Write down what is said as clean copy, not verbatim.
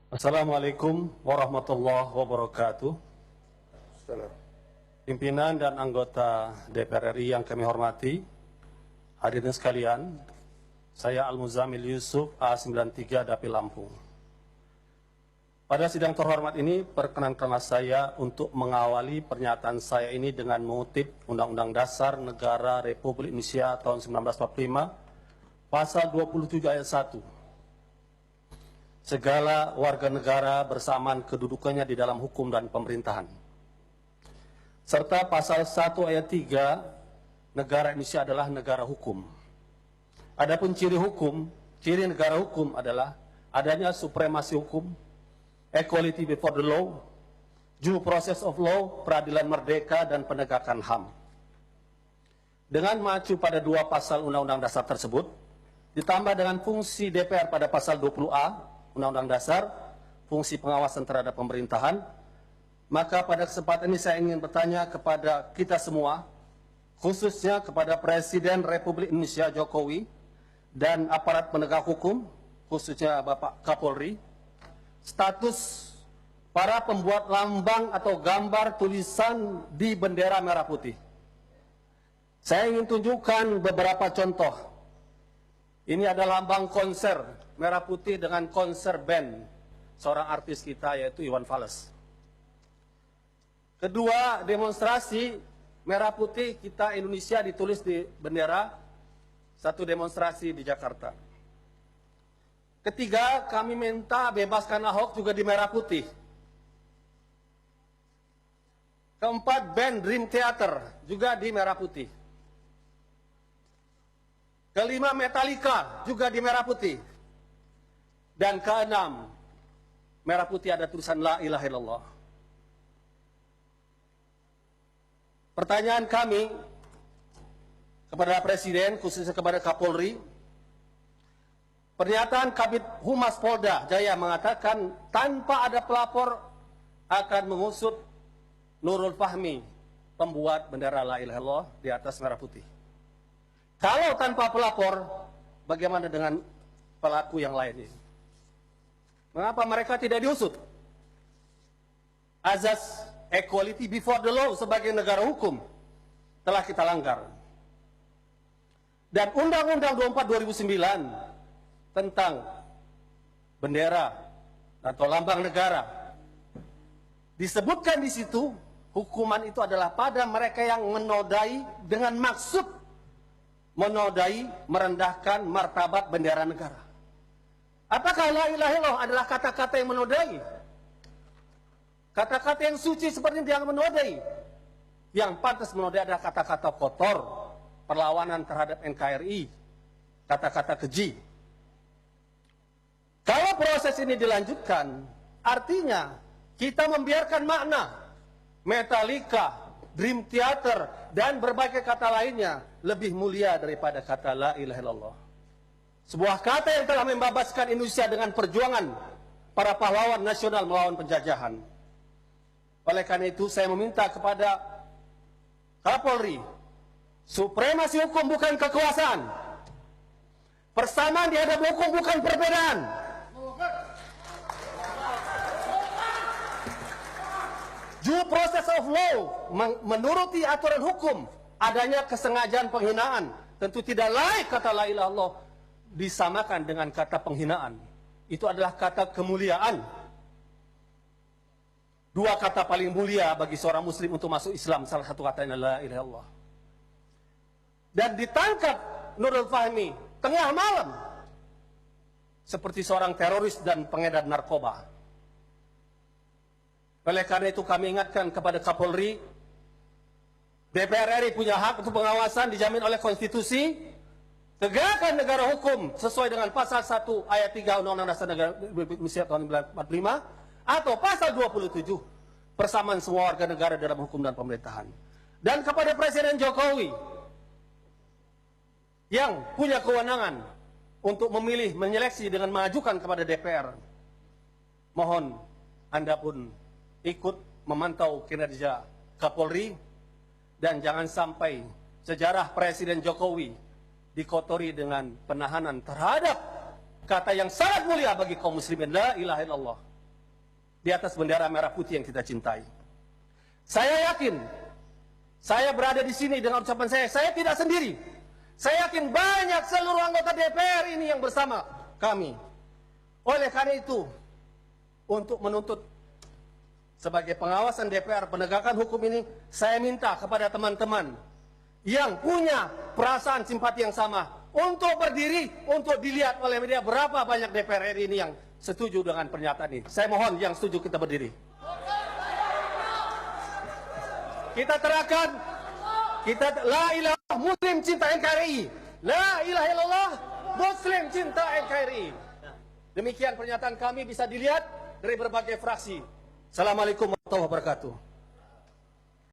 Assalamualaikum warahmatullahi wabarakatuh. Salam. Pimpinan dan anggota DPR RI yang kami hormati, hadirin sekalian, saya Al-Muzamil Yusuf A93 Dapil Lampung. Pada sidang terhormat ini, perkenankanlah saya untuk mengawali pernyataan saya ini dengan mengutip Undang-Undang Dasar Negara Republik Indonesia tahun 1945, Pasal 27 ayat 1. Segala warga negara bersamaan kedudukannya di dalam hukum dan pemerintahan. Serta pasal 1 ayat 3, negara Indonesia adalah negara hukum. Adapun ciri negara hukum adalah adanya supremasi hukum, equality before the law, due process of law, peradilan merdeka, dan penegakan HAM. Dengan mengacu pada dua pasal Undang-Undang Dasar tersebut, ditambah dengan fungsi DPR pada pasal 20A Undang-Undang Dasar, fungsi pengawasan terhadap pemerintahan, maka pada kesempatan ini saya ingin bertanya kepada kita semua, khususnya kepada Presiden Republik Indonesia Jokowi dan aparat penegak hukum, khususnya Bapak Kapolri, status para pembuat lambang atau gambar tulisan di bendera merah putih. Saya ingin tunjukkan beberapa contoh. Ini adalah lambang konser merah putih dengan konser band seorang artis kita yaitu Iwan Fals. Kedua, demonstrasi merah putih kita Indonesia ditulis di bendera, satu demonstrasi di Jakarta. Ketiga, kami minta bebaskan Ahok juga di merah putih. Keempat, band Dream Theater juga di merah putih. Kelima, Metallica juga di merah putih. Dan keenam, merah putih ada tulisan La ilaha illallah. Pertanyaan kami kepada Presiden, khususnya kepada Kapolri, pernyataan Kabid Humas Polda Jaya mengatakan tanpa ada pelapor akan mengusut Nurul Fahmi, pembuat bendera La ilaha illallah di atas merah putih. Kalau tanpa pelapor, bagaimana dengan pelaku yang lain ini? Mengapa mereka tidak diusut? Azas equality before the law sebagai negara hukum telah kita langgar. Dan Undang-Undang 24 2009 tentang bendera atau lambang negara disebutkan di situ, hukuman itu adalah pada mereka yang menodai dengan maksud menodai, merendahkan martabat bendera negara. Apakah la ilaha illallah adalah kata-kata yang menodai? Kata-kata yang suci seperti yang menodai. Yang pantas menodai adalah kata-kata kotor, perlawanan terhadap NKRI, kata-kata keji. Kalau proses ini dilanjutkan, artinya kita membiarkan makna Metallica, Dream Theater, dan berbagai kata lainnya lebih mulia daripada kata la ilaha illallah. Sebuah kata yang telah membebaskan Indonesia dengan perjuangan para pahlawan nasional melawan penjajahan. Oleh karena itu saya meminta kepada Kapolri, supremasi hukum bukan kekuasaan. Persamaan di hadapan hukum bukan perbedaan. Due process of law, menuruti aturan hukum, adanya kesengajaan penghinaan. Tentu tidak layak kata la ilaha illallah disamakan dengan kata penghinaan. Itu adalah kata kemuliaan. Dua kata paling mulia bagi seorang muslim untuk masuk Islam, salah satu katanya la ilaha illallah. Dan ditangkap Nurul Fahmi tengah malam seperti seorang teroris dan pengedar narkoba. Oleh karena itu kami ingatkan kepada Kapolri, DPR RI punya hak untuk pengawasan dijamin oleh konstitusi. Tegakkan negara hukum sesuai dengan pasal 1 ayat 3 Undang-Undang Dasar Negara Republik Indonesia tahun 1945 atau pasal 27 persamaan semua warga negara dalam hukum dan pemerintahan. Dan kepada Presiden Jokowi yang punya kewenangan untuk memilih, menyeleksi dengan mengajukan kepada DPR, mohon Anda pun ikut memantau kinerja Kapolri dan jangan sampai sejarah Presiden Jokowi dikotori dengan penahanan terhadap kata yang sangat mulia bagi kaum muslimin, la ilaha illallah. di atas bendera merah putih yang kita cintai. Saya yakin, saya berada di sini dengan ucapan saya tidak sendiri. Saya yakin banyak seluruh anggota DPR ini yang bersama kami. Oleh karena itu, untuk menuntut sebagai pengawasan DPR penegakan hukum ini, saya minta kepada teman-teman yang punya perasaan simpati yang sama untuk berdiri, untuk dilihat oleh media berapa banyak DPR RI ini yang setuju dengan pernyataan ini. Saya mohon yang setuju kita berdiri. Kita terangkan, kita la ilaha muslim cinta NKRI, la ilaha illallah muslim cinta NKRI. Demikian pernyataan kami bisa dilihat dari berbagai fraksi. Assalamualaikum warahmatullahi wabarakatuh.